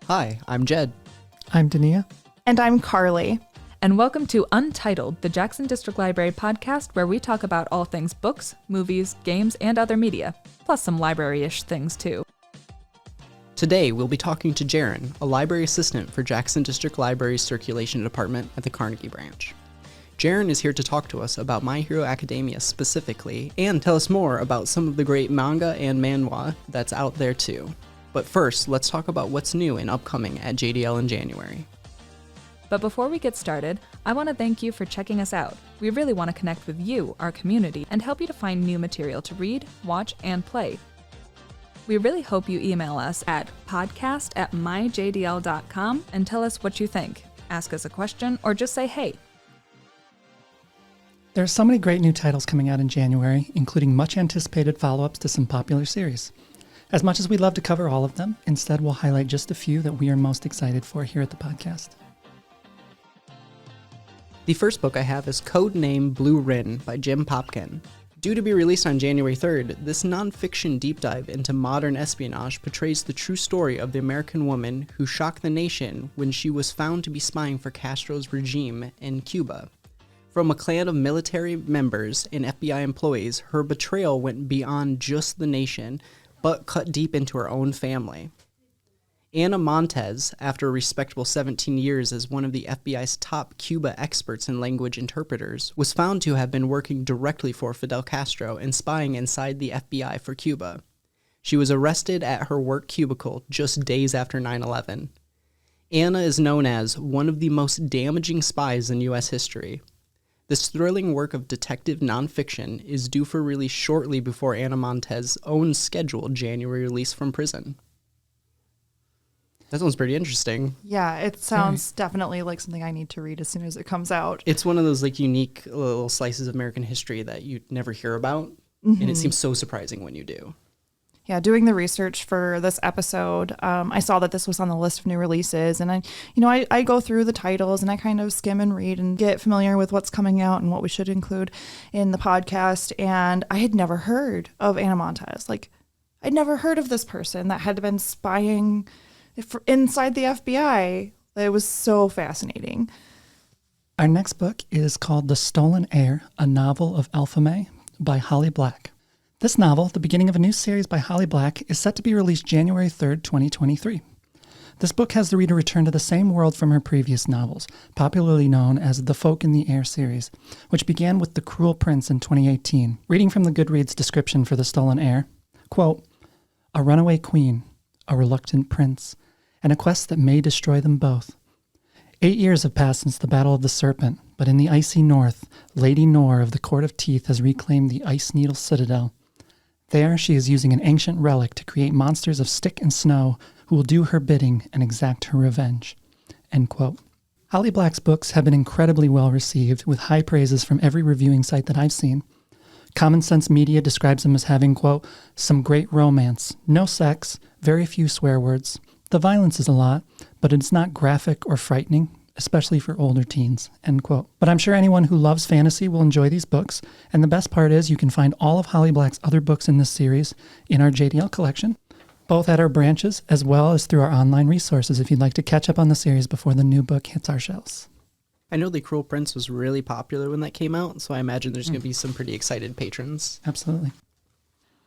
Hi, I'm Jed. I'm Dania. And I'm Carly. And welcome to Untitled, the Jackson District Library podcast where we talk about all things books, movies, games, and other media, plus some library-ish things too. Today, we'll be talking to Jaren, a library assistant for Jackson District Library's Circulation Department at the Carnegie Branch. Jaren is here to talk to us about My Hero Academia specifically, and tell us more about some of the great manga and manhwa that's out there too. But first, let's talk about what's new and upcoming at JDL in January. But before we get started, I want to thank you for checking us out. We really want to connect with you, our community, and help you to find new material to read, watch, and play. We really hope you email us at podcast@myjdl.com and tell us what you think. Ask us a question or just say hey. There are so many great new titles coming out in January, including much anticipated follow-ups to some popular series. As much as we'd love to cover all of them, instead we'll highlight just a few that we are most excited for here at the podcast. The first book I have is Codename Blue Rin by Jim Popkin. Due to be released on January 3rd, this non-fiction deep dive into modern espionage portrays the true story of the American woman who shocked the nation when she was found to be spying for Castro's regime in Cuba. From a clan of military members and FBI employees, her betrayal went beyond just the nation, but cut deep into her own family. Ana Montez, after a respectable 17 years as one of the FBI's top Cuba experts and language interpreters, was found to have been working directly for Fidel Castro and spying inside the FBI for Cuba. She was arrested at her work cubicle just days after 9/11. Ana is known as one of the most damaging spies in U.S. history. This thrilling work of detective nonfiction is due for release shortly before Ana Montez's own scheduled January release from prison. That sounds pretty interesting. Yeah, it sounds definitely like something I need to read as soon as it comes out. It's one of those like unique little slices of American history that you never hear about, and it seems so surprising when you do. Yeah, doing the research for this episode, I saw that this was on the list of new releases, and I go through the titles and I kind of skim and read and get familiar with what's coming out and what we should include in the podcast. And I had never heard of Ana Montez. Like, I'd never heard of this person that had been spying inside the FBI. It was so fascinating. Our next book is called The Stolen Heir, a novel of Alpha May by Holly Black. This novel, the beginning of a new series by Holly Black, is set to be released January 3rd, 2023. This book has the reader return to the same world from her previous novels, popularly known as the Folk in the Air series, which began with The Cruel Prince in 2018. Reading from the Goodreads description for The Stolen Heir, quote, "A runaway queen, a reluctant prince, and a quest that may destroy them both. 8 years have passed since the Battle of the Serpent, but in the icy north, Lady Nor of the Court of Teeth has reclaimed the Ice Needle Citadel. There, she is using an ancient relic to create monsters of stick and snow who will do her bidding and exact her revenge." End quote. Holly Black's books have been incredibly well received, with high praises from every reviewing site that I've seen. Common Sense Media describes them as having, quote, "some great romance, no sex, very few swear words. The violence is a lot, but it's not graphic or frightening, especially for older teens," end quote. But I'm sure anyone who loves fantasy will enjoy these books, and the best part is you can find all of Holly Black's other books in this series in our JDL collection, both at our branches as well as through our online resources if you'd like to catch up on the series before the new book hits our shelves. I know The Cruel Prince was really popular when that came out, so I imagine there's going to be some pretty excited patrons. Absolutely.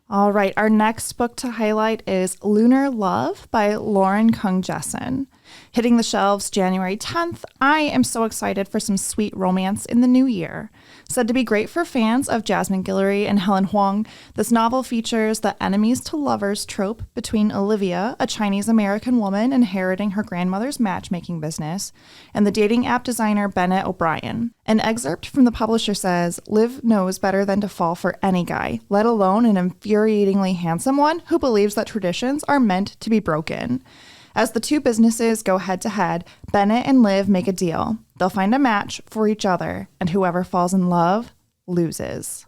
All right, our next book to highlight is Lunar Love by Lauren Kung Jessen. Hitting the shelves January 10th, I am so excited for some sweet romance in the new year. Said to be great for fans of Jasmine Guillory and Helen Huang, this novel features the enemies to lovers trope between Olivia, a Chinese-American woman inheriting her grandmother's matchmaking business, and the dating app designer Bennett O'Brien. An excerpt from the publisher says, "Liv knows better than to fall for any guy, let alone an infuriatingly handsome one who believes that traditions are meant to be broken. As the two businesses go head-to-head, Bennett and Liv make a deal. They'll find a match for each other, and whoever falls in love loses."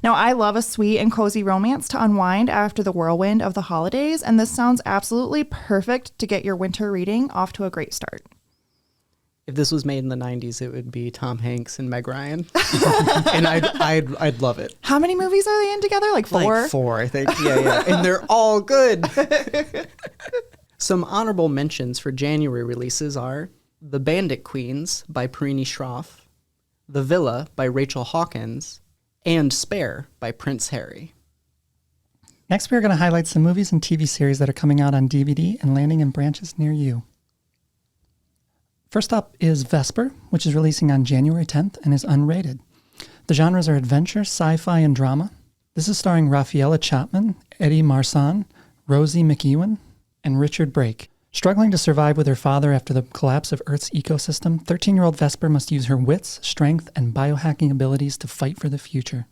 Now, I love a sweet and cozy romance to unwind after the whirlwind of the holidays, and this sounds absolutely perfect to get your winter reading off to a great start. If this was made in the 90s, it would be Tom Hanks and Meg Ryan. And I'd love it. How many movies are they in together? Like 4? Like 4, I think. Yeah. And they're all good. Some honorable mentions for January releases are The Bandit Queens by Perini Schroff, The Villa by Rachel Hawkins, and Spare by Prince Harry. Next, we're going to highlight some movies and TV series that are coming out on DVD and landing in branches near you. First up is Vesper, which is releasing on January 10th and is unrated. The genres are adventure, sci-fi, and drama. This is starring Raffaella Chapman, Eddie Marsan, Rosie McEwen, and Richard Brake. Struggling to survive with her father after the collapse of Earth's ecosystem, 13-year-old Vesper must use her wits, strength, and biohacking abilities to fight for the future.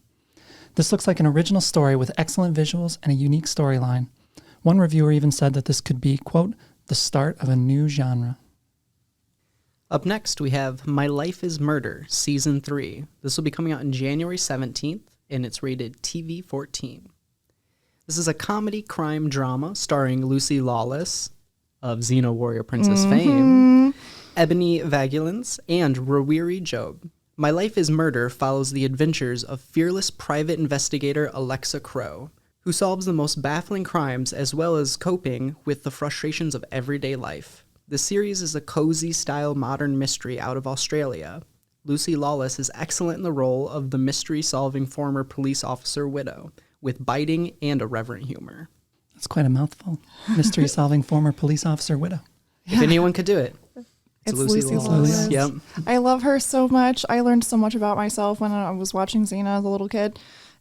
This looks like an original story with excellent visuals and a unique storyline. One reviewer even said that this could be, quote, the start of a new genre. Up next, we have My Life is Murder, Season 3. This will be coming out on January 17th, and it's rated TV-14. This is a comedy crime drama starring Lucy Lawless of Xena Warrior Princess fame, Ebony Vagulence, and Rawiri Job. My Life is Murder follows the adventures of fearless private investigator Alexa Crow, who solves the most baffling crimes as well as coping with the frustrations of everyday life. The series is a cozy-style modern mystery out of Australia. Lucy Lawless is excellent in the role of the mystery-solving former police officer widow, with biting and irreverent humor. That's quite a mouthful. Mystery-solving former police officer widow. If anyone could do it, it's Lucy Lawless. Yep. I love her so much. I learned so much about myself when I was watching Xena as a little kid.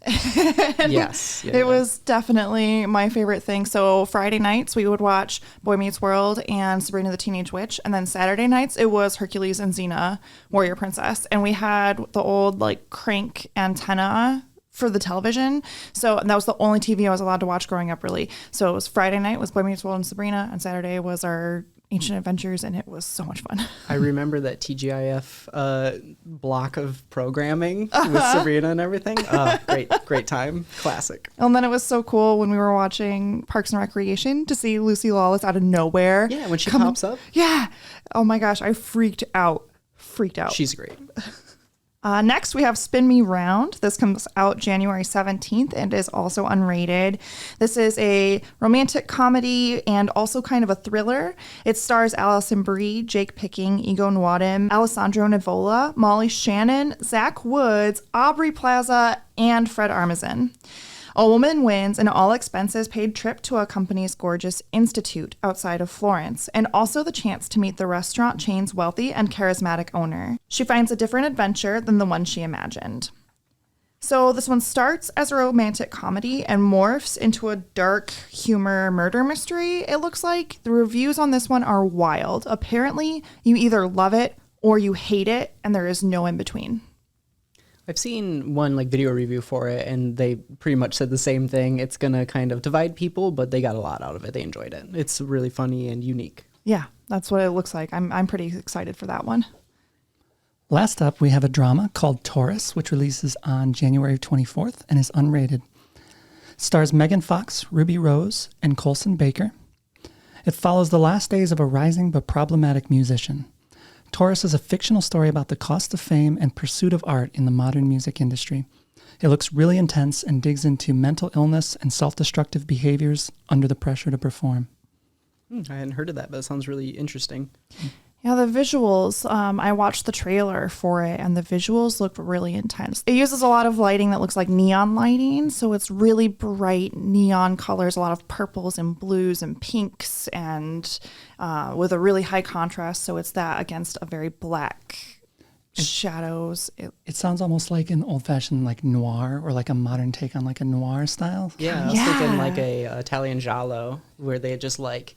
Yes. Yeah, it was definitely my favorite thing. So Friday nights we would watch Boy Meets World and Sabrina the Teenage Witch, and then Saturday nights it was Hercules and Xena Warrior Princess, and we had the old like crank antenna for the television. So that was the only TV I was allowed to watch growing up, really. So it was Friday night was Boy Meets World and Sabrina, and Saturday was our Ancient Adventures, and it was so much fun. I remember that TGIF block of programming with Sabrina and everything. Great time. Classic. And then it was so cool when we were watching Parks and Recreation to see Lucy Lawless out of nowhere. Yeah, when she pops up. Yeah. Oh my gosh, I freaked out. She's great. Next, we have Spin Me Round. This comes out January 17th and is also unrated. This is a romantic comedy and also kind of a thriller. It stars Alison Brie, Jake Picking, Ego Nwadim, Alessandro Nivola, Molly Shannon, Zach Woods, Aubrey Plaza, and Fred Armisen. A woman wins an all-expenses-paid trip to a company's gorgeous institute outside of Florence, and also the chance to meet the restaurant chain's wealthy and charismatic owner. She finds a different adventure than the one she imagined. So this one starts as a romantic comedy and morphs into a dark humor murder mystery, it looks like. The reviews on this one are wild. Apparently, you either love it or you hate it, and there is no in between. I've seen one like video review for it, and they pretty much said the same thing. It's gonna kind of divide people, but they got a lot out of it. They enjoyed it. It's really funny and unique. Yeah, that's what it looks like. I'm pretty excited for that one. Last up, we have a drama called Taurus, which releases on January 24th and is unrated. Stars Megan Fox, Ruby Rose, and Colson Baker. It follows the last days of a rising but problematic musician. Taurus is a fictional story about the cost of fame and pursuit of art in the modern music industry. It looks really intense and digs into mental illness and self-destructive behaviors under the pressure to perform. I hadn't heard of that, but it sounds really interesting. Yeah, the visuals, I watched the trailer for it, and the visuals look really intense. It uses a lot of lighting that looks like neon lighting, so it's really bright neon colors, a lot of purples and blues and pinks, and with a really high contrast, so it's that against a very black shadows. It sounds almost like an old-fashioned like noir, or like a modern take on like a noir style. Yeah, I was thinking like a Italian giallo, where they just like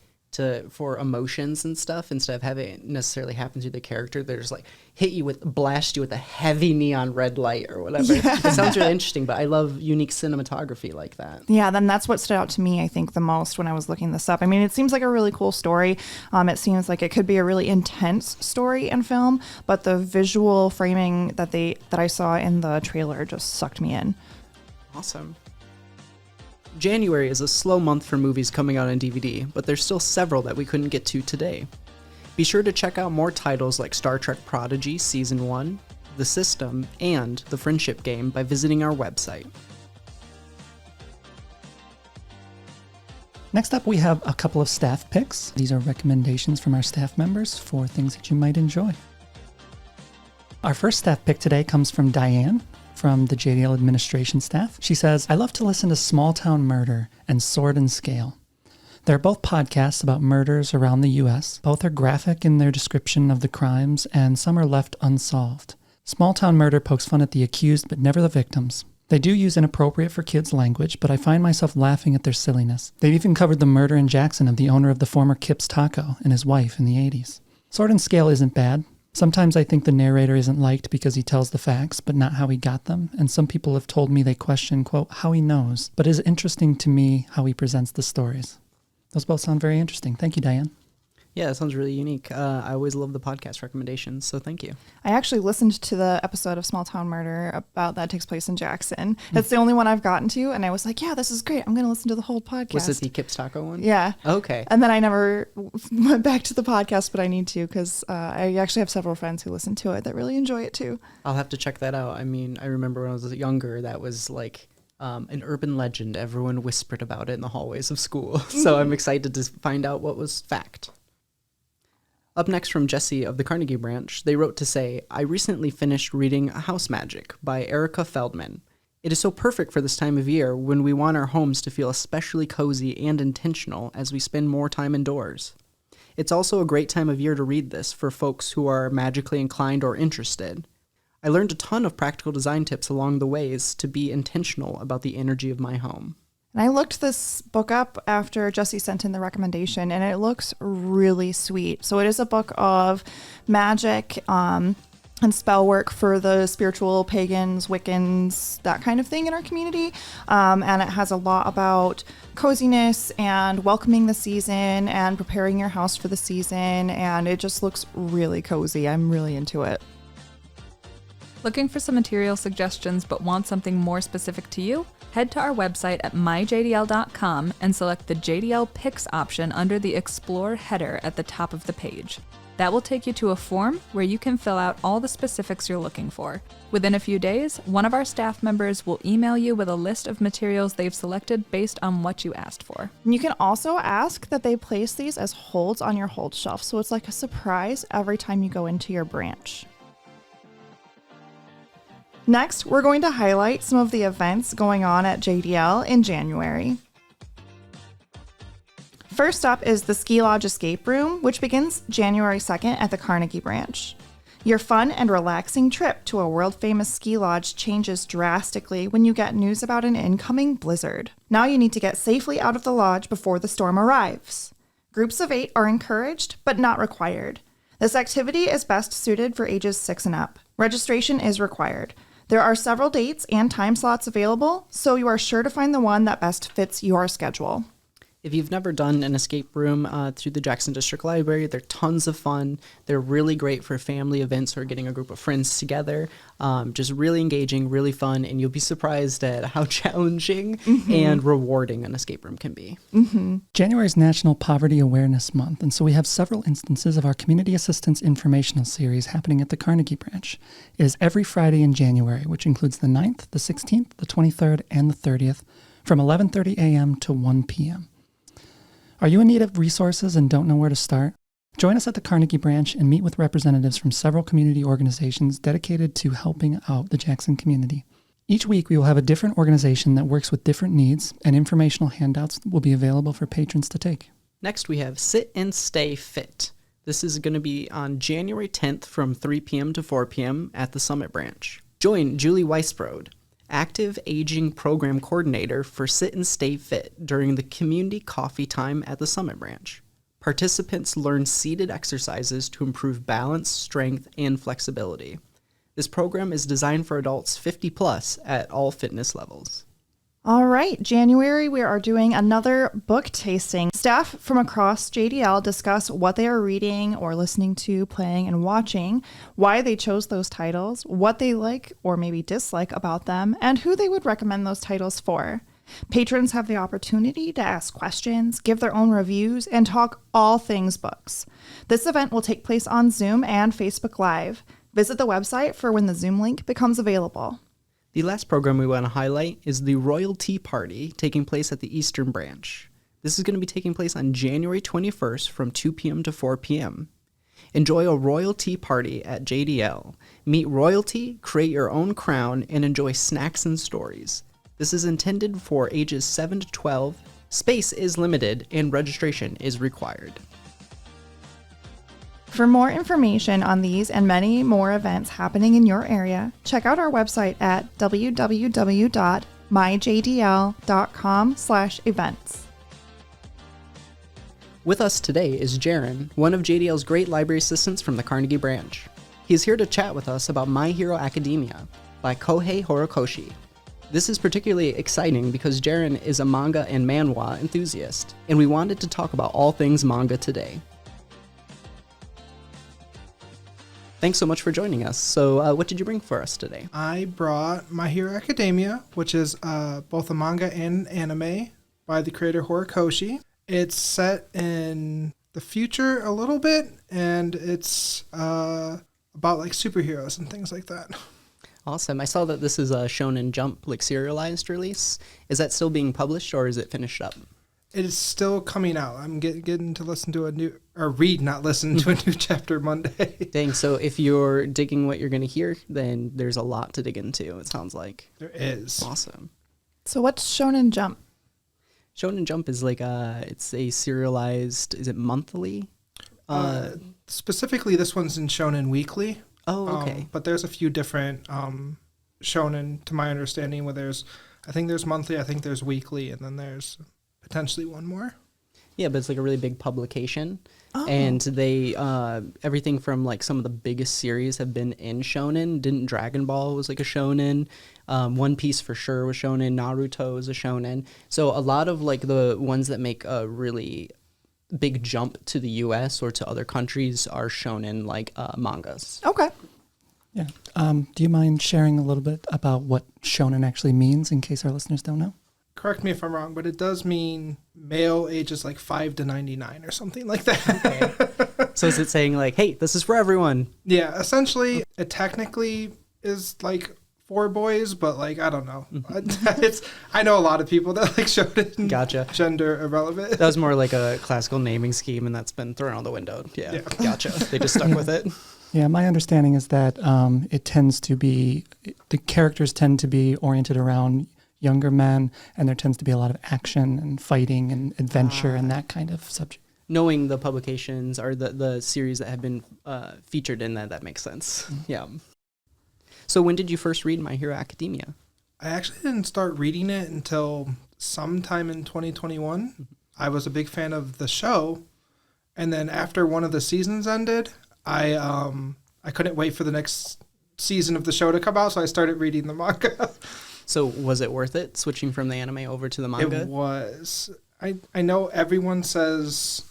for emotions and stuff, instead of having it necessarily happen to the character, they're just like blast you with a heavy neon red light or whatever. Yeah. It sounds really interesting, but I love unique cinematography like that. Yeah, then that's what stood out to me, I think, the most when I was looking this up. I mean, it seems like a really cool story. It seems like it could be a really intense story and film, but the visual framing that I saw in the trailer just sucked me in. Awesome. January is a slow month for movies coming out on DVD, but there's still several that we couldn't get to today. Be sure to check out more titles like Star Trek Prodigy Season 1, The System, and The Friendship Game by visiting our website. Next up, we have a couple of staff picks. These are recommendations from our staff members for things that you might enjoy. Our first staff pick today comes from Diane from the JDL administration staff. She says, I love to listen to Small Town Murder and Sword and Scale. They're both podcasts about murders around the U.S. Both are graphic in their description of the crimes, and some are left unsolved. Small Town Murder pokes fun at the accused, but never the victims. They do use inappropriate for kids language, but I find myself laughing at their silliness. They've even covered the murder in Jackson of the owner of the former Kip's Taco and his wife in the 80s. Sword and Scale isn't bad. Sometimes I think the narrator isn't liked because he tells the facts, but not how he got them, and some people have told me they question, quote, how he knows, but it is interesting to me how he presents the stories. Those both sound very interesting. Thank you, Diane. Yeah, that sounds really unique. I always love the podcast recommendations, so thank you. I actually listened to the episode of Small Town Murder about that takes place in Jackson. That's the only one I've gotten to, and I was like, yeah, this is great. I'm going to listen to the whole podcast. Was it the Kip's Taco one? Yeah. Okay. And then I never went back to the podcast, but I need to because I actually have several friends who listen to it that really enjoy it too. I'll have to check that out. I mean, I remember when I was younger, that was like an urban legend. Everyone whispered about it in the hallways of school. So I'm excited to find out what was fact. Up next from Jesse of the Carnegie branch, they wrote to say, I recently finished reading House Magic by Erica Feldman. It is so perfect for this time of year when we want our homes to feel especially cozy and intentional as we spend more time indoors. It's also a great time of year to read this for folks who are magically inclined or interested. I learned a ton of practical design tips along the ways to be intentional about the energy of my home. And I looked this book up after Jesse sent in the recommendation, and it looks really sweet. So it is a book of magic and spell work for the spiritual pagans, Wiccans, that kind of thing in our community. And it has a lot about coziness and welcoming the season and preparing your house for the season. And it just looks really cozy. I'm really into it. Looking for some material suggestions but want something more specific to you? Head to our website at myjdl.com and select the JDL Picks option under the Explore header at the top of the page. That will take you to a form where you can fill out all the specifics you're looking for. Within a few days, one of our staff members will email you with a list of materials they've selected based on what you asked for. And you can also ask that they place these as holds on your hold shelf, so it's like a surprise every time you go into your branch. Next, we're going to highlight some of the events going on at JDL in January. First up is the Ski Lodge Escape Room, which begins January 2nd at the Carnegie branch. Your fun and relaxing trip to a world-famous ski lodge changes drastically when you get news about an incoming blizzard. Now you need to get safely out of the lodge before the storm arrives. Groups of 8 are encouraged, but not required. This activity is best suited for ages 6 and up. Registration is required. There are several dates and time slots available, so you are sure to find the one that best fits your schedule. If you've never done an escape room through the Jackson District Library, they're tons of fun. They're really great for family events or getting a group of friends together. Just really engaging, really fun, and you'll be surprised at how challenging and rewarding an escape room can be. January is National Poverty Awareness Month, and so we have several instances of our Community Assistance Informational Series happening at the Carnegie branch. It is every Friday in January, which includes the 9th, the 16th, the 23rd, and the 30th, from 11:30 a.m. to 1 p.m. Are you in need of resources and don't know where to start? Join us at the Carnegie branch and meet with representatives from several community organizations dedicated to helping out the Jackson community. Each week, we will have a different organization that works with different needs, and informational handouts will be available for patrons to take. Next, we have Sit and Stay Fit. This is going to be on January 10th from 3 p.m. to 4 p.m. at the Summit branch. Join Julie Weisbrod, Active Aging Program Coordinator for Sit and Stay Fit during the community coffee time at the Summit branch. Participants learn seated exercises to improve balance, strength, and flexibility. This program is designed for adults 50 plus at all fitness levels. All right, January, we are doing another book tasting. Staff from across JDL discuss what they are reading or listening to, playing, and watching, why they chose those titles, what they like or maybe dislike about them, and who they would recommend those titles for. Patrons have the opportunity to ask questions, give their own reviews, and talk all things books. This event will take place on Zoom and Facebook Live. Visit the website for when the Zoom link becomes available. The last program we want to highlight is the Royal Tea Party taking place at the Eastern Branch. This is going to be taking place on January 21st from 2 p.m. to 4 p.m. Enjoy a royalty party at JDL. Meet royalty, create your own crown, and enjoy snacks and stories. This is intended for ages 7 to 12. Space is limited and registration is required. For more information on these and many more events happening in your area, check out our website at www.myjdl.com/events. With us today is Jaren, one of JDL's great library assistants from the Carnegie branch. He is here to chat with us about My Hero Academia by Kohei Horikoshi. This is particularly exciting because Jaren is a manga and manhwa enthusiast, and we wanted to talk about all things manga today. Thanks so much for joining us. So what did you bring for us today? I brought My Hero Academia, which is both a manga and anime by the creator Horikoshi. It's set in the future a little bit, and it's about like superheroes and things like that. Awesome. I saw that this is a Shonen Jump like serialized release. Is that still being published or is it finished up? It is still coming out. I'm getting to listen to a new, or read, not listen to a new chapter Monday. Dang, so if you're digging what you're going to hear, then there's a lot to dig into, it sounds like. There is. Awesome. So what's Shonen Jump? Shonen Jump is like it's a serialized, is it monthly? Specifically, this one's in Shonen Weekly. Oh, okay. But there's a few different shonen, to my understanding, where I think there's monthly, I think there's weekly, and then there's potentially one more. Yeah, but it's like a really big publication. Oh. And they, everything from like some of the biggest series have been in shonen. Didn't Dragon Ball was like a shonen. One Piece for sure was shonen. Naruto is a shonen. So a lot of like the ones that make a really big jump to the US or to other countries are shonen like mangas. Okay. Yeah. Do you mind sharing a little bit about what shonen actually means in case our listeners don't know? Correct me if I'm wrong, but it does mean male ages like 5 to 99 or something like that. Okay. So is it saying like, hey, this is for everyone? Yeah, essentially, it technically is like for boys, but like, I don't know. I know a lot of people that like showed it Gotcha. Gender irrelevant. That was more like a classical naming scheme, and that's been thrown out the window. Yeah. Gotcha. They just stuck with it. Yeah, my understanding is that it tends to be, the characters tend to be oriented around younger men, and there tends to be a lot of action and fighting and adventure and that kind of subject. Knowing the publications or the series that have been featured in that makes sense. Mm-hmm. Yeah. So when did you first read My Hero Academia? I actually didn't start reading it until sometime in 2021. Mm-hmm. I was a big fan of the show, and then after one of the seasons ended, I couldn't wait for the next season of the show to come out, so I started reading the manga. So was it worth it, switching from the anime over to the manga? It was. I know everyone says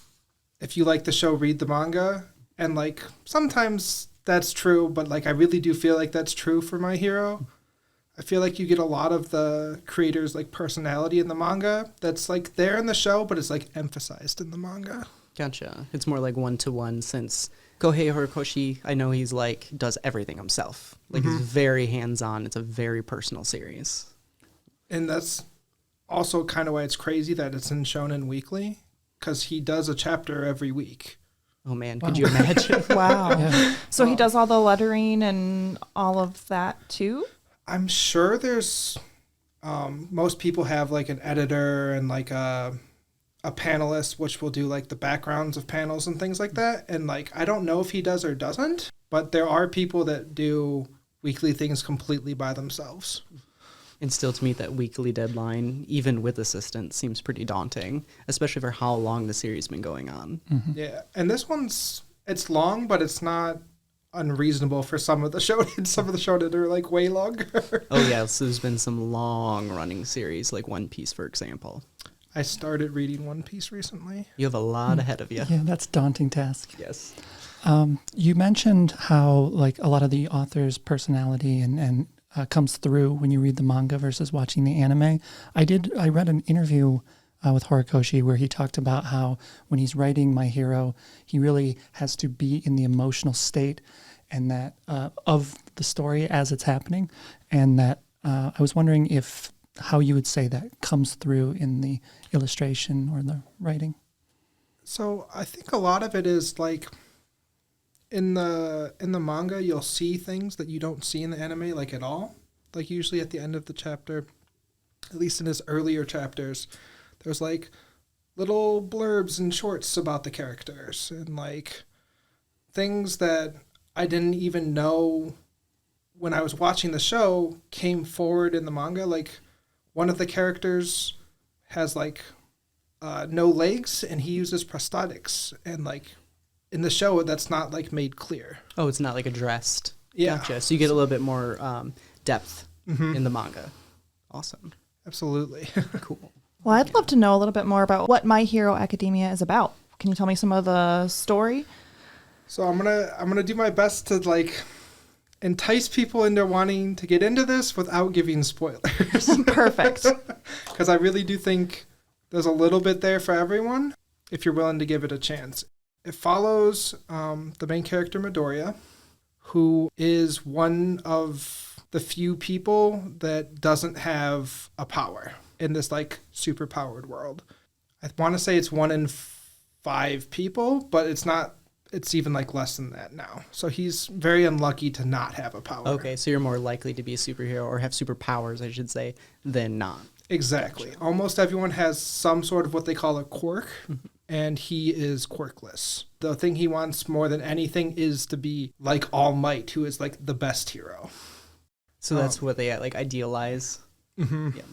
if you like the show, read the manga. And, like, sometimes that's true, but, like, I really do feel like that's true for My Hero. I feel like you get a lot of the creator's, like, personality in the manga that's, like, there in the show, but it's, like, emphasized in the manga. Gotcha. It's more like one-to-one since Kohei Horikoshi, I know he's like, does everything himself. Like, he's very hands-on. It's a very personal series. And that's also kind of why it's crazy that it's in Shonen Weekly, because he does a chapter every week. Oh, man. Could you imagine? Wow. Yeah. So he does all the lettering and all of that too? I'm sure there's, most people have like an editor and like a panelist, which will do like the backgrounds of panels and things like that. And like, I don't know if he does or doesn't, but there are people that do weekly things completely by themselves. And still to meet that weekly deadline, even with assistance, seems pretty daunting, especially for how long the series has been going on. Mm-hmm. Yeah. And this one's, it's long, but it's not unreasonable for some of the shonen. Some of the shonen are like way longer. Oh, yeah. So there's been some long running series, like One Piece, for example. I started reading One Piece recently. You have a lot ahead of you. Yeah, that's a daunting task. Yes. You mentioned how like a lot of the author's personality and comes through when you read the manga versus watching the anime. I read an interview with Horikoshi where he talked about how when he's writing My Hero, he really has to be in the emotional state and that of the story as it's happening. And that I was wondering if how you would say that comes through in the illustration or the writing? So I think a lot of it is like in the manga, you'll see things that you don't see in the anime like at all. Like usually at the end of the chapter, at least in his earlier chapters, there's like little blurbs and shorts about the characters and like things that I didn't even know when I was watching the show came forward in the manga. Like one of the characters has like no legs and he uses prosthetics, and like in the show that's not like made clear. Oh, it's not like addressed. Yeah. Gotcha. So you get a little bit more depth in the manga. Awesome. Absolutely. Cool. Well, I'd love to know a little bit more about what My Hero Academia is about. Can you tell me some of the story? So I'm gonna do my best to like entice people into wanting to get into this without giving spoilers. Perfect. Because I really do think there's a little bit there for everyone if you're willing to give it a chance. It follows the main character Midoriya, who is one of the few people that doesn't have a power in this like super powered world. I want to say it's 1 in 5 people, but it's not. It's even like less than that now. So he's very unlucky to not have a power. Okay, so you're more likely to be a superhero or have superpowers, I should say, than not. Exactly. Gotcha. Almost everyone has some sort of what they call a quirk, and he is quirkless. The thing he wants more than anything is to be like All Might, who is like the best hero. So that's what they like idealize. Mm-hmm. Yeah.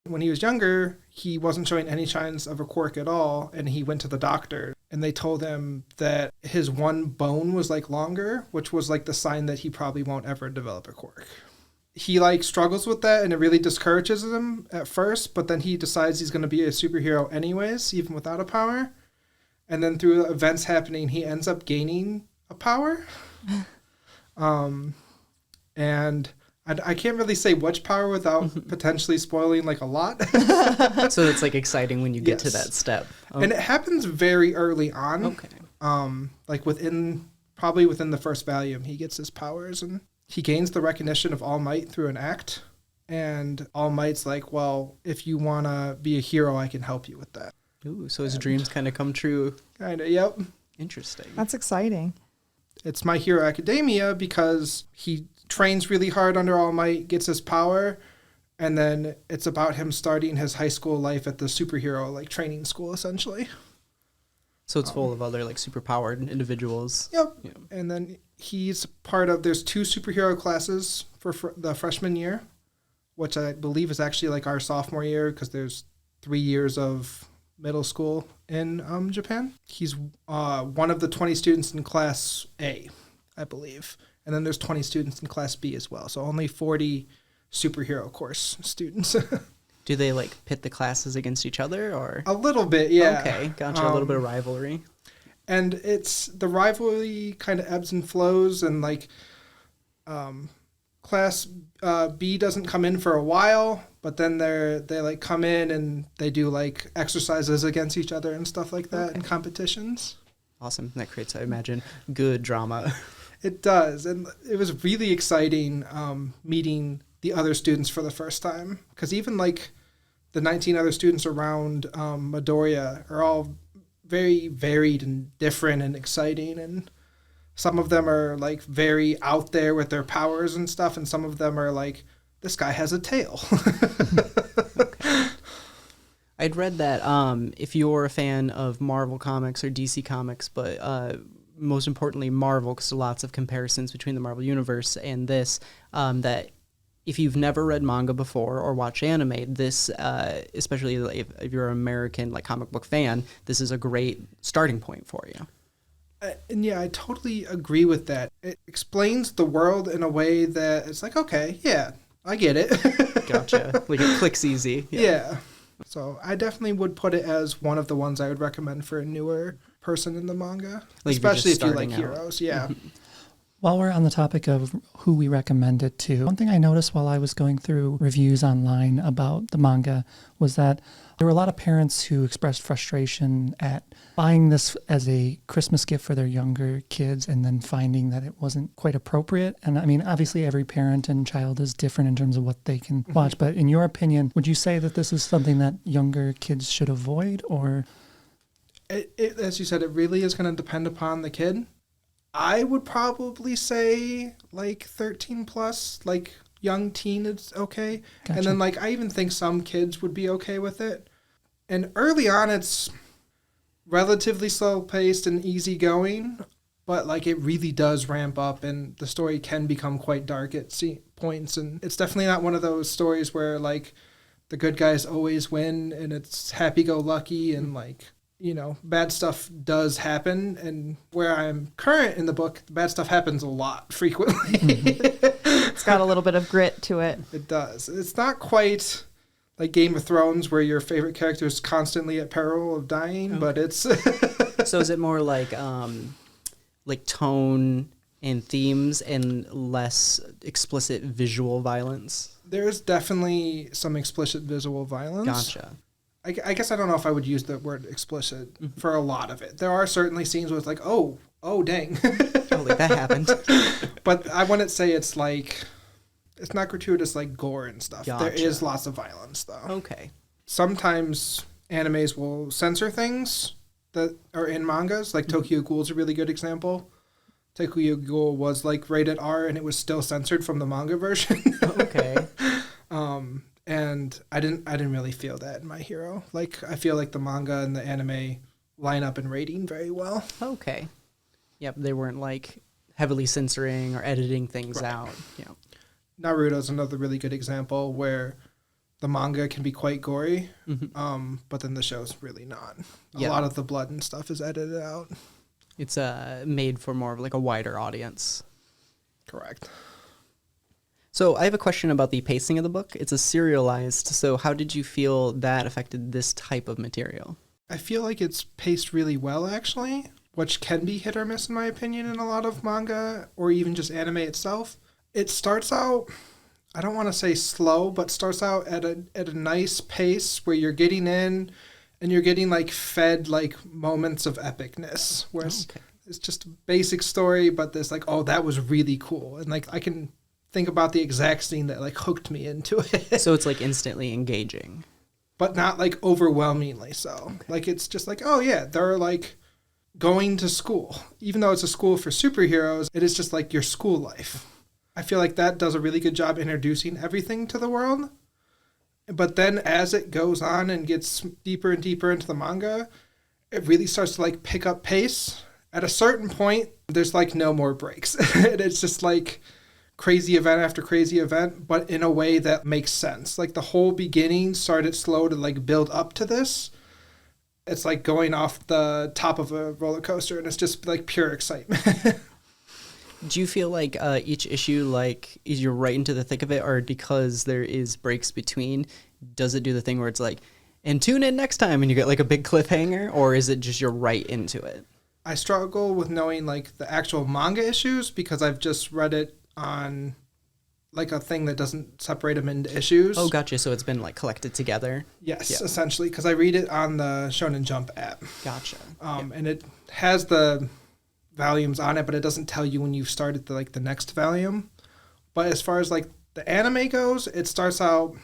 When he was younger, he wasn't showing any signs of a quirk at all, and he went to the doctor, and they told him that his one bone was like longer, which was like the sign that he probably won't ever develop a quirk. He like struggles with that, and it really discourages him at first, but then he decides he's going to be a superhero anyways, even without a power. And then through events happening, he ends up gaining a power. And I can't really say which power without potentially spoiling like a lot. So it's like exciting when you get to that step. Oh. And it happens very early on. Okay. Like probably within the first volume, he gets his powers and he gains the recognition of All Might through an act. And All Might's like, well, if you want to be a hero, I can help you with that. Ooh, so his dreams kind of come true. Kind of, yep. Interesting. That's exciting. It's My Hero Academia because he trains really hard under All Might, gets his power, and then it's about him starting his high school life at the superhero like training school, essentially. So it's full of other like superpowered individuals. Yep. Yeah. And then he's there's 2 superhero classes for the freshman year, which I believe is actually like our sophomore year because there's 3 years of middle school in Japan. He's one of the 20 students in class A, I believe. And then there's 20 students in class B as well. So only 40 superhero course students. Do they like pit the classes against each other or? A little bit, yeah. Okay, gotcha. A little bit of rivalry. And the rivalry kind of ebbs and flows, and like class B doesn't come in for a while, but then they like come in and they do like exercises against each other and stuff like that in competitions. Awesome. That creates, I imagine, good drama. It does. And it was really exciting meeting the other students for the first time. Because even like the 19 other students around Midoriya are all very varied and different and exciting. And some of them are like very out there with their powers and stuff. And some of them are like, this guy has a tail. I'd read that if you're a fan of Marvel Comics or DC Comics, but most importantly Marvel, because lots of comparisons between the Marvel Universe and this, that if you've never read manga before or watched anime, this, especially if you're an American like comic book fan, this is a great starting point for you. And yeah, I totally agree with that. It explains the world in a way that it's like, okay, yeah, I get it. Gotcha. Like it clicks easy. Yeah. So I definitely would put it as one of the ones I would recommend for a newer person in the manga, Like especially if you like starting out. heroes. Yeah. While we're on the topic of who we recommend it to, one thing I noticed while I was going through reviews online about the manga was that there were a lot of parents who expressed frustration at buying this as a Christmas gift for their younger kids and then finding that it wasn't quite appropriate. And I mean, obviously every parent and child is different in terms of what they can watch, but in your opinion, would you say that this is something that younger kids should avoid, or? As you said, it really is going to depend upon the kid. I would probably say like 13 plus, like young teen is okay. Gotcha. And then like I even think some kids would be okay with it. And early on it's relatively slow paced and easygoing, but like it really does ramp up and the story can become quite dark at points. And it's definitely not one of those stories where like the good guys always win and it's happy-go-lucky and like, you know, bad stuff does happen, and where I'm current in the book, bad stuff happens a lot, frequently. It's got a little bit of grit to it. It does. It's not quite like Game of Thrones, where your favorite character is constantly at peril of dying, but it's... So is it more like tone and themes and less explicit visual violence? There's definitely some explicit visual violence. Gotcha. I guess I don't know if I would use the word explicit for a lot of it. There are certainly scenes where it's like, oh, dang. Oh, like that happened. But I wouldn't say it's like, it's not gratuitous like gore and stuff. Gotcha. There is lots of violence though. Okay. Sometimes animes will censor things that are in mangas. Like Tokyo Ghoul is a really good example. Tokyo Ghoul was like rated R and it was still censored from the manga version. Okay. And I didn't really feel that in My Hero. Like, I feel like the manga and the anime line up in rating very well. Okay. Yep, they weren't like heavily censoring or editing things out. Yeah. Naruto is another really good example where the manga can be quite gory, but then the show's really not. A lot of the blood and stuff is edited out. It's made for more of like a wider audience. Correct. So I have a question about the pacing of the book. It's a serialized, so how did you feel that affected this type of material? I feel like it's paced really well, actually, which can be hit or miss, in my opinion, in a lot of manga or even just anime itself. It starts out, I don't want to say slow, but starts out at a nice pace where you're getting in and you're getting like fed like moments of epicness, where it's just a basic story, but there's like, oh, that was really cool. And like I can think about the exact scene that like hooked me into it. So it's like instantly engaging. But not like overwhelmingly so. Okay. Like it's just like, oh yeah, they're like going to school. Even though it's a school for superheroes, it is just like your school life. I feel like that does a really good job introducing everything to the world. But then as it goes on and gets deeper and deeper into the manga, it really starts to like pick up pace. At a certain point, there's like no more breaks. And it's just like crazy event after crazy event, but in a way that makes sense. Like the whole beginning started slow to like build up to this. It's like going off the top of a roller coaster, and it's just like pure excitement. Do you feel like each issue, like, is you're right into the thick of it, or because there is breaks between, does it do the thing where it's like, and tune in next time, and you get like a big cliffhanger, or is it just you're right into it? I struggle with knowing like the actual manga issues because I've just read it on like a thing that doesn't separate them into issues. Oh, gotcha. So it's been like collected together? Yes, essentially, because I read it on the Shonen Jump app. Gotcha. And it has the volumes on it, but it doesn't tell you when you've started the next volume. But as far as like the anime goes, it starts out,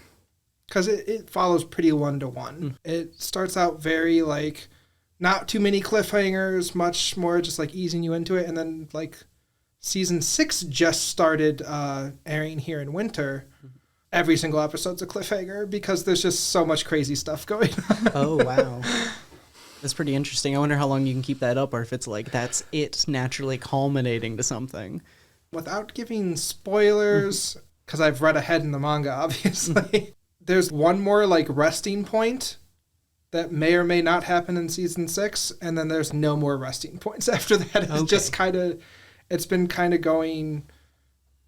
because it follows pretty one-to-one. It starts out very like not too many cliffhangers, much more just like easing you into it, and then like Season 6 just started airing here in winter. Every single episode's a cliffhanger because there's just so much crazy stuff going on. Oh, wow. That's pretty interesting. I wonder how long you can keep that up, or if it's like that's it naturally culminating to something. Without giving spoilers, because I've read ahead in the manga, obviously, there's one more like resting point that may or may not happen in Season 6, and then there's no more resting points after that. It's just kind of... It's been kind of going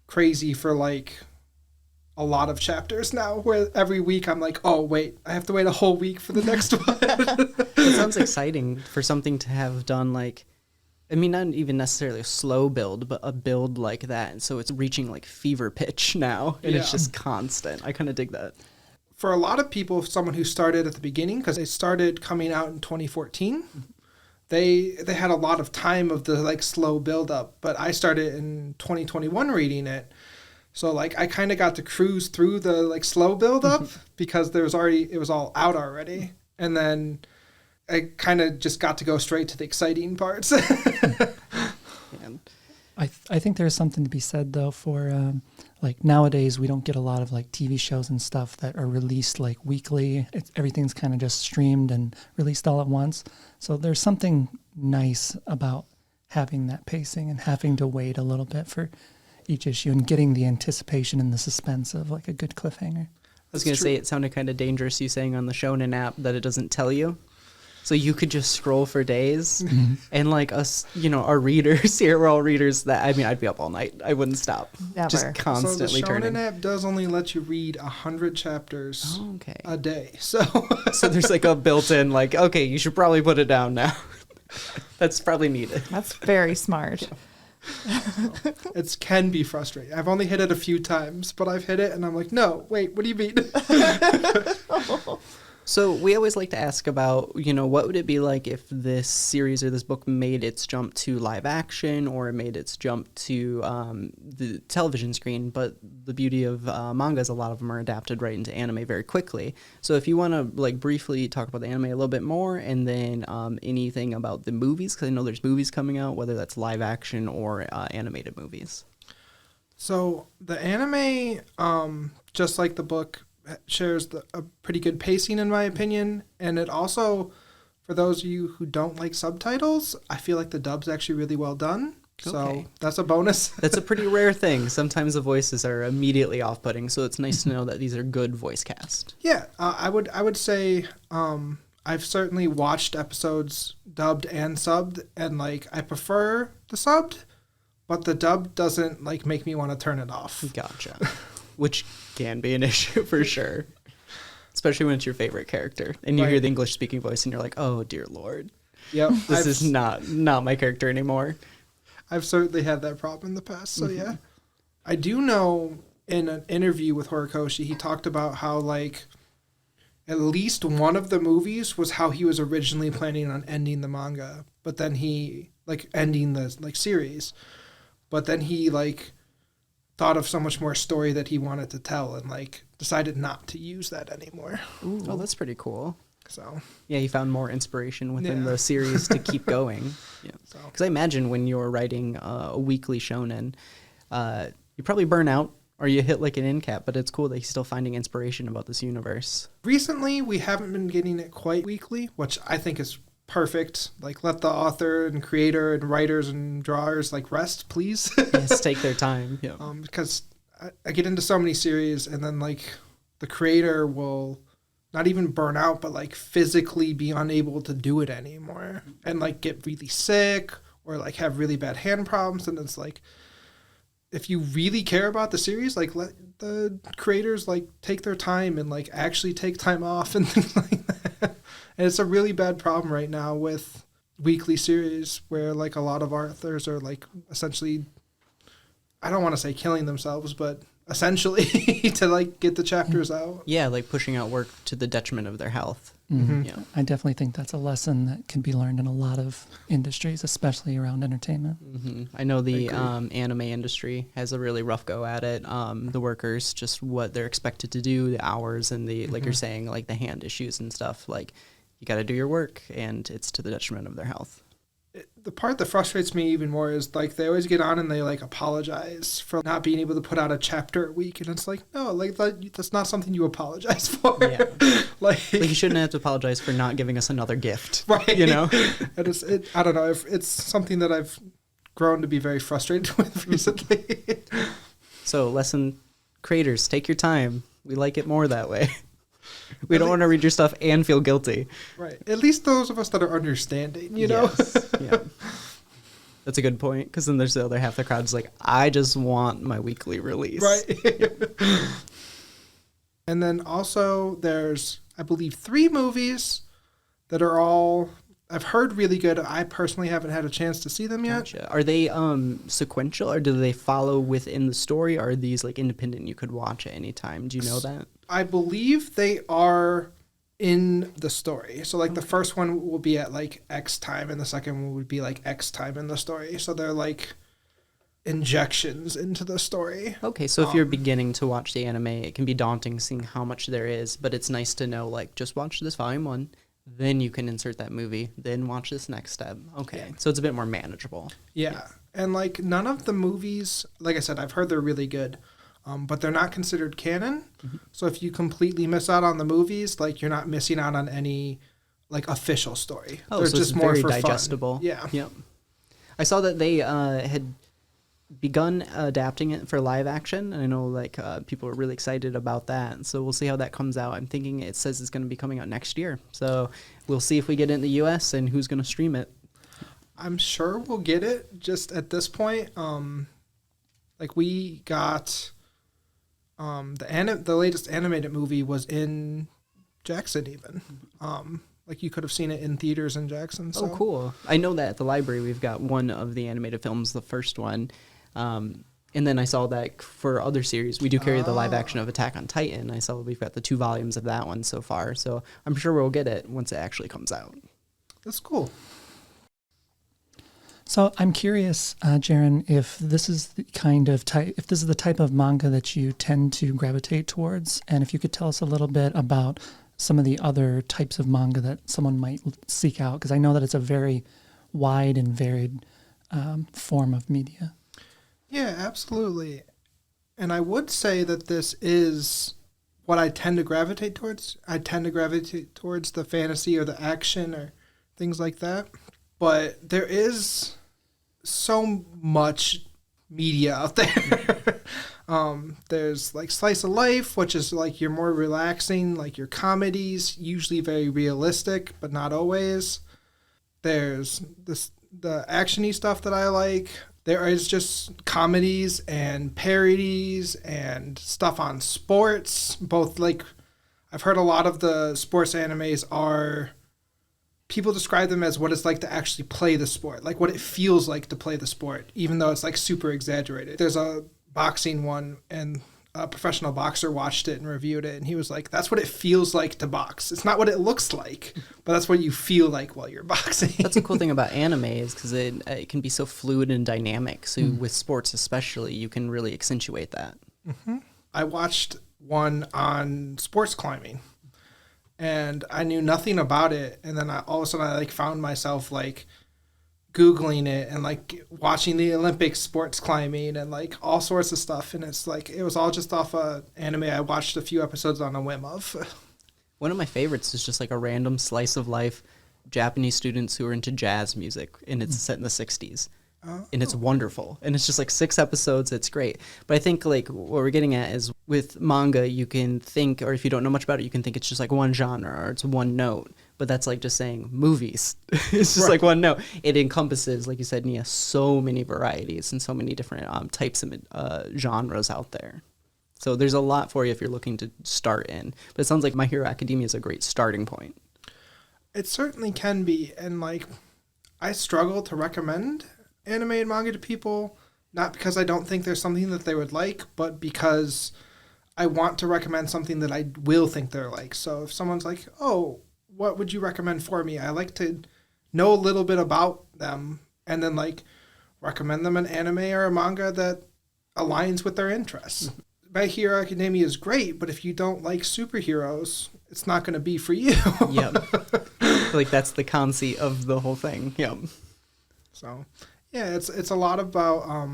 crazy for like a lot of chapters now, where every week I'm like, oh, wait, I have to wait a whole week for the next one. It sounds exciting for something to have done like I mean, not even necessarily a slow build, but a build like that. And so it's reaching like fever pitch now, and it's just constant. I kind of dig that. For a lot of people, someone who started at the beginning, because they started coming out in 2014, they had a lot of time of the like slow build up. But I started in 2021 reading it. So like I kind of got to cruise through the like slow build up because it was all out already. And then I kind of just got to go straight to the exciting parts. I think there's something to be said though for like nowadays we don't get a lot of like TV shows and stuff that are released like weekly. Everything's kind of just streamed and released all at once. So there's something nice about having that pacing and having to wait a little bit for each issue and getting the anticipation and the suspense of like a good cliffhanger. I was going to say, it sounded kind of dangerous you saying on the Shonen app that it doesn't tell you. So you could just scroll for days. And like us, our readers here, we're all readers that, I mean, I'd be up all night. I wouldn't stop. Never. Just constantly so the Shonen turning. app does only let you read 100 chapters a day. So there's like a built-in like, okay, you should probably put it down now. That's probably needed. That's very smart. It can be frustrating. I've only hit it a few times, but I've hit it and I'm like, no, wait, what do you mean? So we always like to ask about, what would it be like if this series or this book made its jump to live action or it made its jump to the television screen? But the beauty of manga is a lot of them are adapted right into anime very quickly. So if you want to like briefly talk about the anime a little bit more and then anything about the movies, because I know there's movies coming out, whether that's live action or animated movies. So the anime, just like the book, shares a pretty good pacing in my opinion, and it also, for those of you who don't like subtitles, I feel like the dub's actually really well done. So that's a bonus. That's a pretty rare thing. Sometimes the voices are immediately off-putting, so it's nice to know that these are good voice cast. Yeah, I would say I've certainly watched episodes dubbed and subbed, and like I prefer the subbed, but the dub doesn't like make me want to turn it off. Gotcha. Which can be an issue for sure. Especially when it's your favorite character. And you hear the English speaking voice and you're like, oh dear Lord. Yep. This is not my character anymore. I've certainly had that problem in the past. So yeah. I do know in an interview with Horikoshi, he talked about how like at least one of the movies was how he was originally planning on ending the manga. But then he like ending the like series. But then he like thought of so much more story that he wanted to tell and like decided not to use that anymore. Ooh. Oh, that's pretty cool. So yeah, he found more inspiration within the series to keep going. Yeah, because I imagine when you're writing a weekly shonen, you probably burn out or you hit like an end cap. But it's cool that he's still finding inspiration about this universe. Recently, we haven't been getting it quite weekly, which I think is perfect. Like, let the author and creator and writers and drawers like rest, please. Yes, take their time. Yeah. Because I get into so many series, and then like the creator will not even burn out, but like physically be unable to do it anymore, and like get really sick or like have really bad hand problems. And it's like, if you really care about the series, like let the creators like take their time and like actually take time off and things like that. And it's a really bad problem right now with weekly series where like a lot of authors are like essentially, I don't want to say killing themselves, but essentially to like get the chapters out. Yeah, like pushing out work to the detriment of their health. Mm-hmm. Yeah. I definitely think that's a lesson that can be learned in a lot of industries, especially around entertainment. Mm-hmm. I know the anime industry has a really rough go at it. The workers, just what they're expected to do, the hours, and the like you're saying, like the hand issues and stuff. Like you got to do your work, and it's to the detriment of their health. The part that frustrates me even more is like they always get on and they like apologize for not being able to put out a chapter a week, and it's like, no, like that's not something you apologize for. Yeah. like you shouldn't have to apologize for not giving us another gift, right? You know, I don't know. It's something that I've grown to be very frustrated with recently. So, lesson creators, take your time. We like it more that way. We don't want to read your stuff and feel guilty. Right. At least those of us that are understanding, you know? Yes. Yeah. That's a good point, because then there's the other half of the crowd is like, I just want my weekly release. Right. And then also there's, I believe, 3 movies that are all I've heard really good. I personally haven't had a chance to see them yet. Gotcha. Are they sequential, or do they follow within the story? Or are these like independent you could watch at any time? Do you know that? I believe they are in the story. So like the first one will be at like X time and the second one would be like X time in the story. So they're like injections into the story. Okay, so if you're beginning to watch the anime, it can be daunting seeing how much there is, but it's nice to know, like, just watch this volume 1, then you can insert that movie, then watch this next step. Okay, so it's a bit more manageable. Yeah, and like none of the movies, like I said, I've heard they're really good, but they're not considered canon. So if you completely miss out on the movies, like you're not missing out on any like official story. Oh, they're so just it's more very for digestible. Fun. Yeah. Yep. I saw that they had begun adapting it for live action. I know like people are really excited about that, so we'll see how that comes out. I'm thinking it says it's going to be coming out next year, so we'll see if we get it in the US and who's going to stream it. I'm sure we'll get it. Just at this point, like we got the latest animated movie was in Jackson even. Like you could have seen it in theaters in Jackson. So. Oh, cool. I know that at the library we've got one of the animated films, the first one. And then I saw that for other series, we do carry the live action of Attack on Titan. I saw we've got the 2 volumes of that one so far. So I'm sure we'll get it once it actually comes out. That's cool. So I'm curious, Jaren, if this is the kind of if this is the type of manga that you tend to gravitate towards, and if you could tell us a little bit about some of the other types of manga that someone might seek out, because I know that it's a very wide and varied form of media. Yeah, absolutely. And I would say that this is what I tend to gravitate towards. I tend to gravitate towards the fantasy or the action or things like that. But there is so much media out there. There's like Slice of Life, which is like your more relaxing, like your comedies, usually very realistic, but not always. There's the actiony stuff that I like. There is just comedies and parodies and stuff on sports. Both like I've heard a lot of the sports animes are people describe them as what it's like to actually play the sport, like what it feels like to play the sport, even though it's like super exaggerated. There's a boxing one, and a professional boxer watched it and reviewed it, and he was like, that's what it feels like to box. It's not what it looks like, but that's what you feel like while you're boxing. That's the cool thing about anime is because it can be so fluid and dynamic. So with sports especially, you can really accentuate that. Mm-hmm. I watched one on sports climbing, and I knew nothing about it, and then all of a sudden I like found myself like Googling it and like watching the Olympic sports climbing and like all sorts of stuff, and it's like it was all just off a anime I watched a few episodes on a whim of. One of my favorites is just like a random slice of life Japanese students who are into jazz music, and it's set in the 60s. And it's wonderful, and it's just like 6 episodes. It's great. But I think like what we're getting at is with manga, you can think, or if you don't know much about it, you can think it's just like one genre or it's one note. But that's like just saying movies. It's just like one note. It encompasses, like you said, Nia, so many varieties and so many different types of genres out there. So there's a lot for you if you're looking to start in. But it sounds like My Hero Academia is a great starting point. It certainly can be, and like I struggle to recommend anime and manga to people, not because I don't think there's something that they would like, but because I want to recommend something that I will think they're like. So if someone's like, oh, what would you recommend for me? I like to know a little bit about them and then like recommend them an anime or a manga that aligns with their interests. My Hero Academia is great, but if you don't like superheroes, it's not going to be for you. Yep. Like that's the conceit of the whole thing. Yep. So yeah, it's a lot about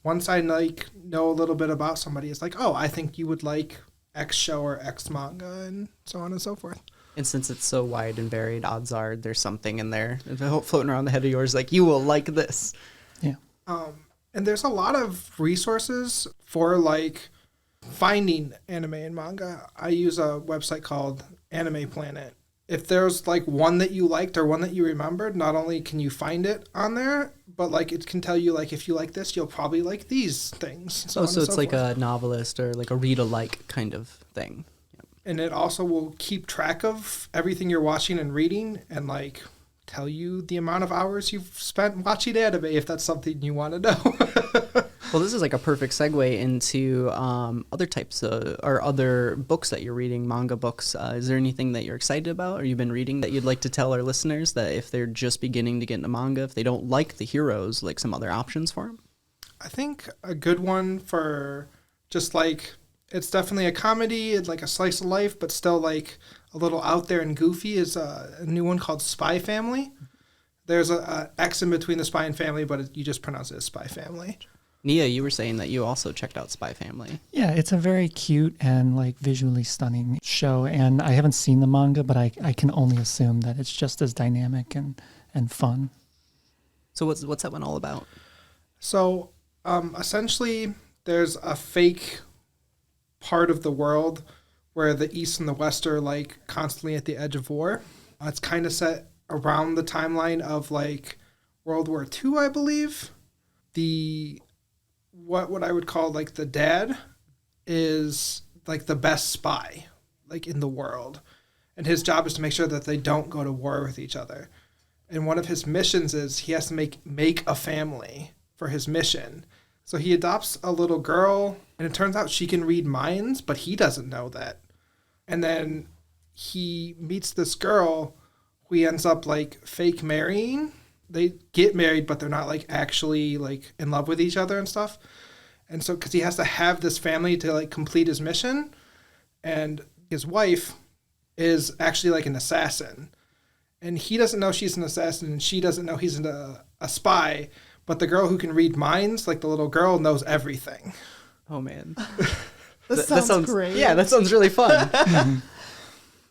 once I like know a little bit about somebody, it's like, oh, I think you would like X show or X manga and so on and so forth. And since it's so wide and varied, odds are there's something in there floating around the head of yours like, you will like this. Yeah. And there's a lot of resources for like finding anime and manga. I use a website called Anime Planet. If there's like one that you liked or one that you remembered, not only can you find it on there, but like it can tell you like if you like this, you'll probably like these things. So it's like a novelist or like a read-alike kind of thing. And it also will keep track of everything you're watching and reading and like tell you the amount of hours you've spent watching anime if that's something you want to know. Well, this is like a perfect segue into other types of, or other books that you're reading, manga books. Is there anything that you're excited about or you've been reading that you'd like to tell our listeners that if they're just beginning to get into manga, if they don't like the heroes, like some other options for them? I think a good one for just like, it's definitely a comedy, it's like a slice of life, but still like a little out there and goofy is a new one called Spy Family. There's a X in between the Spy and Family, but you just pronounce it as Spy Family. Nia, you were saying that you also checked out Spy Family. Yeah, it's a very cute and like visually stunning show, and I haven't seen the manga, but I can only assume that it's just as dynamic and fun. So what's that one all about? So essentially, there's a fake part of the world where the East and the West are like constantly at the edge of war. It's kind of set around the timeline of like World War II, I believe. What I would call like the dad is like the best spy like in the world, and his job is to make sure that they don't go to war with each other. And one of his missions is he has to make a family for his mission. So he adopts a little girl, and it turns out she can read minds, but he doesn't know that. And then he meets this girl who he ends up like fake marrying. They get married, but they're not like actually like in love with each other and stuff. And so, because he has to have this family to like complete his mission, and his wife is actually like an assassin, and he doesn't know she's an assassin, and she doesn't know he's a spy. But the girl who can read minds, like the little girl, knows everything. Oh man, That sounds great. Yeah, that sounds really fun.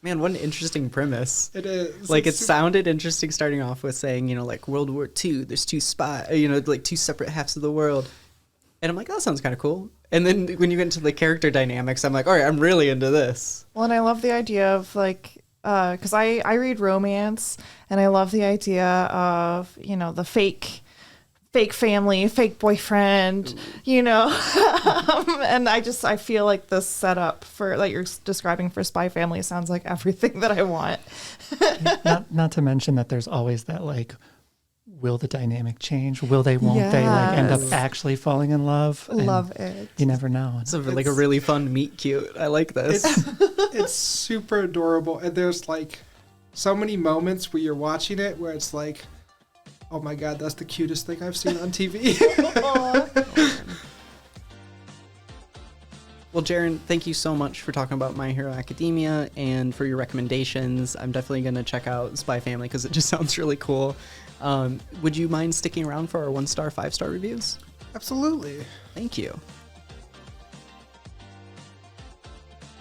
Man, what an interesting premise. It is. Like, it sounded interesting starting off with saying, you know, like World War II, there's two like two separate halves of the world. And I'm like, oh, that sounds kind of cool. And then when you get into the character dynamics, I'm like, all right, I'm really into this. Well, and I love the idea of like, because I read romance, and I love the idea of, you know, the fake family, fake boyfriend, you know. And I feel like this setup for like you're describing for Spy Family sounds like everything that I want. Not to mention that there's always that like, will the dynamic change? Will they, won't they like end up actually falling in love? Love it. You never know. It's like a really fun meet cute. I like this. It's super adorable. And there's like so many moments where you're watching it where it's like, oh my God, that's the cutest thing I've seen on TV. Well, Jaren, thank you so much for talking about My Hero Academia and for your recommendations. I'm definitely going to check out Spy Family because it just sounds really cool. Would you mind sticking around for our 1-star, 5-star reviews? Absolutely. Thank you.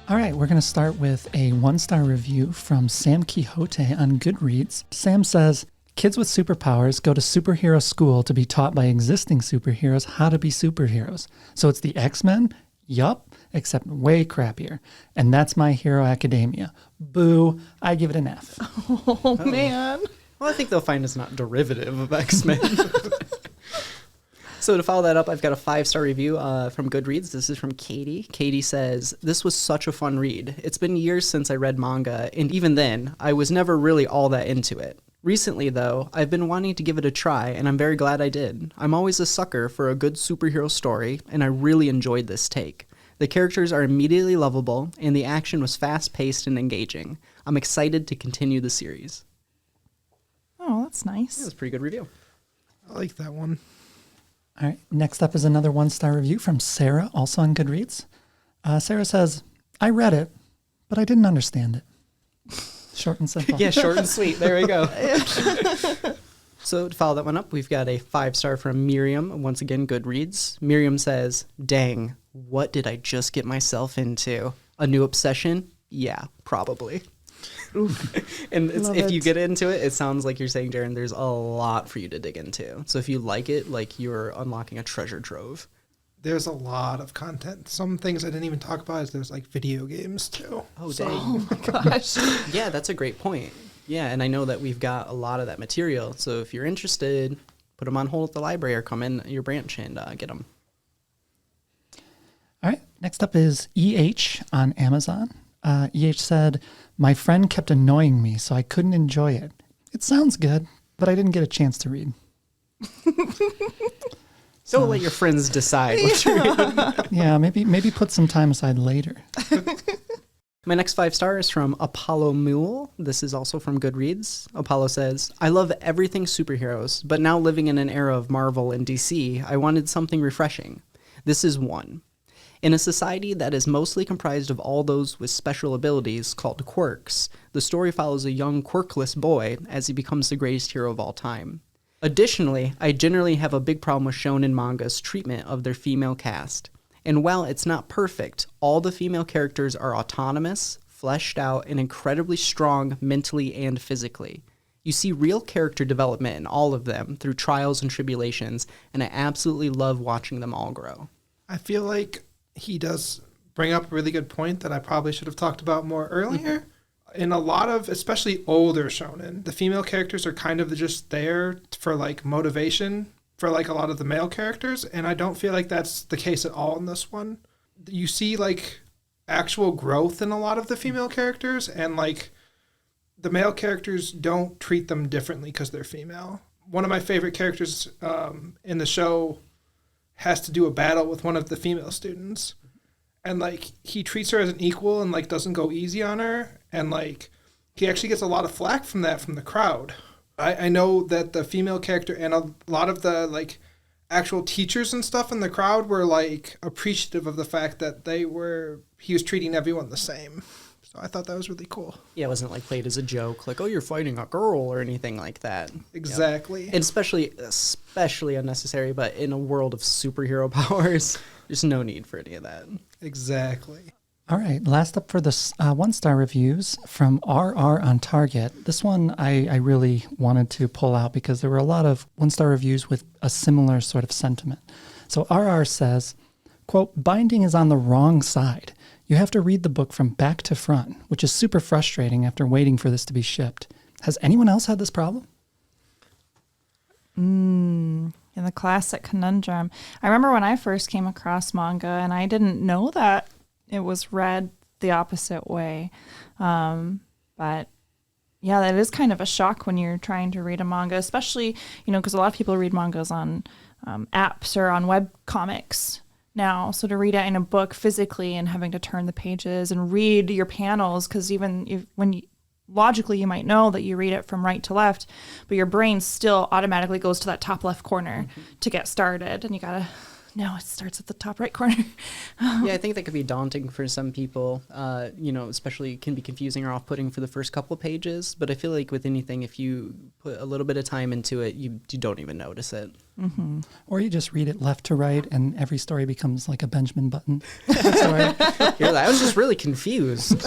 All right, we're going to start with a 1-star review from Sam Quixote on Goodreads. Sam says, kids with superpowers go to superhero school to be taught by existing superheroes how to be superheroes. So it's the X-Men? Yup, except way crappier. And that's My Hero Academia. Boo, I give it an F. Oh, man. Well, I think they'll find it's not derivative of X-Men. So to follow that up, I've got a 5-star review from Goodreads. This is from Katie. Katie says, this was such a fun read. It's been years since I read manga, and even then, I was never really all that into it. Recently, though, I've been wanting to give it a try, and I'm very glad I did. I'm always a sucker for a good superhero story, and I really enjoyed this take. The characters are immediately lovable, and the action was fast-paced and engaging. I'm excited to continue the series. Oh, that's nice. That was a pretty good review. I like that one. All right, next up is another 1-star review from Sarah, also on Goodreads. Sarah says, I read it, but I didn't understand it. Short and simple. Yeah, short and sweet. There we go. So to follow that one up, we've got a 5-star from Miriam. Once again, Goodreads. Miriam says, dang, what did I just get myself into? A new obsession? Yeah, probably. And if you get into it, it sounds like you're saying, Jaren, there's a lot for you to dig into. So if you like it, like you're unlocking a treasure trove. There's a lot of content. Some things I didn't even talk about is there's like video games too. Oh, So- dang. Oh, my gosh. Yeah, that's a great point. Yeah, and I know that we've got a lot of that material. So if you're interested, put them on hold at the library or come in your branch and get them. All right, next up is EH on Amazon. EH said, my friend kept annoying me, so I couldn't enjoy it. It sounds good, but I didn't get a chance to read. So let your friends decide what you're reading. Yeah, maybe put some time aside later. My next 5-star is from Apollo Mule. This is also from Goodreads. Apollo says, I love everything superheroes, but now living in an era of Marvel and DC, I wanted something refreshing. This is one. In a society that is mostly comprised of all those with special abilities called quirks, the story follows a young quirkless boy as he becomes the greatest hero of all time. Additionally, I generally have a big problem with shonen manga's treatment of their female cast. And while it's not perfect, all the female characters are autonomous, fleshed out, and incredibly strong mentally and physically. You see real character development in all of them through trials and tribulations, and I absolutely love watching them all grow. I feel like he does bring up a really good point that I probably should have talked about more earlier. In a lot of, especially older shonen, the female characters are kind of just there for like motivation for like a lot of the male characters, and I don't feel like that's the case at all in this one. You see like actual growth in a lot of the female characters, and like the male characters don't treat them differently because they're female. One of my favorite characters in the show has to do a battle with one of the female students, and like he treats her as an equal and like doesn't go easy on her, and like he actually gets a lot of flack from that from the crowd. I know that the female character and a lot of the like actual teachers and stuff in the crowd were like appreciative of the fact that he was treating everyone the same. So I thought that was really cool. Yeah, it wasn't like played as a joke, like, oh, you're fighting a girl or anything like that. Exactly. Yep. And especially unnecessary, but in a world of superhero powers, there's no need for any of that. Exactly. All right, last up for the 1-star reviews from RR on Target. This one I really wanted to pull out because there were a lot of 1-star reviews with a similar sort of sentiment. So RR says, quote, binding is on the wrong side. You have to read the book from back to front, which is super frustrating after waiting for this to be shipped. Has anyone else had this problem? In the classic conundrum. I remember when I first came across manga and I didn't know that it was read the opposite way. But yeah, that is kind of a shock when you're trying to read a manga, especially, because a lot of people read mangas on apps or on web comics now. So to read it in a book physically and having to turn the pages and read your panels, because even logically you might know that you read it from right to left, but your brain still automatically goes to that top left corner to get started, and you gotta no, it starts at the top right corner. Yeah, I think that could be daunting for some people, especially can be confusing or off-putting for the first couple of pages. But I feel like with anything, if you put a little bit of time into it, you don't even notice it. Mm-hmm. Or you just read it left to right and every story becomes like a Benjamin Button story. Yeah, I was just really confused.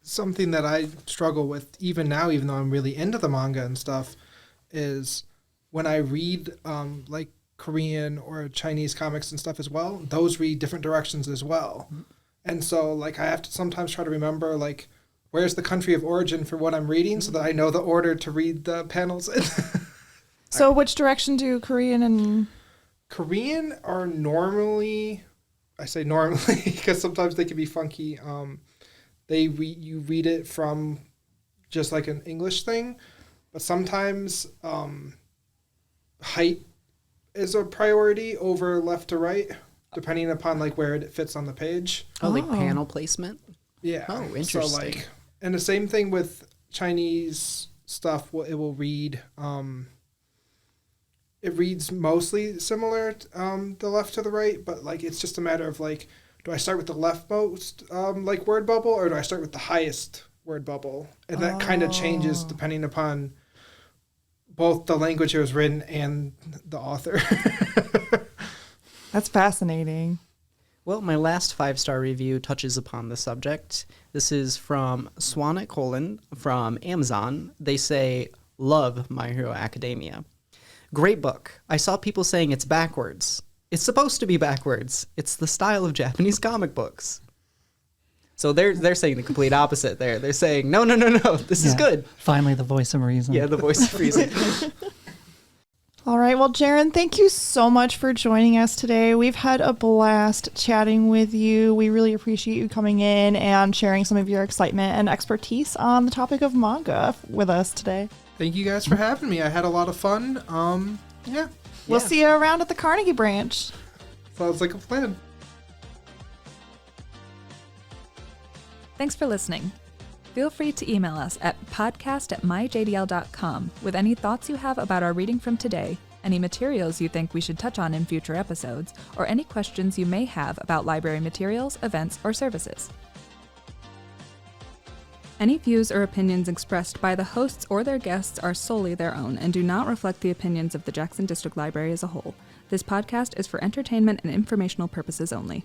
Something that I struggle with even now, even though I'm really into the manga and stuff, is when I read like Korean or Chinese comics and stuff as well, those read different directions as well. Mm-hmm. And so like I have to sometimes try to remember like where's the country of origin for what I'm reading so that I know the order to read the panels in. So which direction do Korean are normally, I say normally because sometimes they can be funky. You read it from just like an English thing, but sometimes height is a priority over left to right, depending upon like where it fits on the page. Like panel placement? Yeah. Oh, interesting. So like, and the same thing with Chinese stuff, it will read, it reads mostly similar, the left to the right, but like it's just a matter of like, do I start with the leftmost like word bubble, or do I start with the highest word bubble? And that kind of changes depending upon both the language it was written and the author. That's fascinating. Well, my last 5-star review touches upon the subject. This is from Swanit : from Amazon. They say, love My Hero Academia. Great book. I saw people saying it's backwards. It's supposed to be backwards. It's the style of Japanese comic books. So they're saying the complete opposite there. They're saying, no, this is good. Finally, the voice of reason. Yeah, the voice of reason. All right. Well, Jaron, thank you so much for joining us today. We've had a blast chatting with you. We really appreciate you coming in and sharing some of your excitement and expertise on the topic of manga with us today. Thank you guys for having me. I had a lot of fun. Yeah. We'll see you around at the Carnegie branch. Sounds like a plan. Thanks for listening. Feel free to email us at podcast@myjdl.com with any thoughts you have about our reading from today, any materials you think we should touch on in future episodes, or any questions you may have about library materials, events, or services. Any views or opinions expressed by the hosts or their guests are solely their own and do not reflect the opinions of the Jackson District Library as a whole. This podcast is for entertainment and informational purposes only.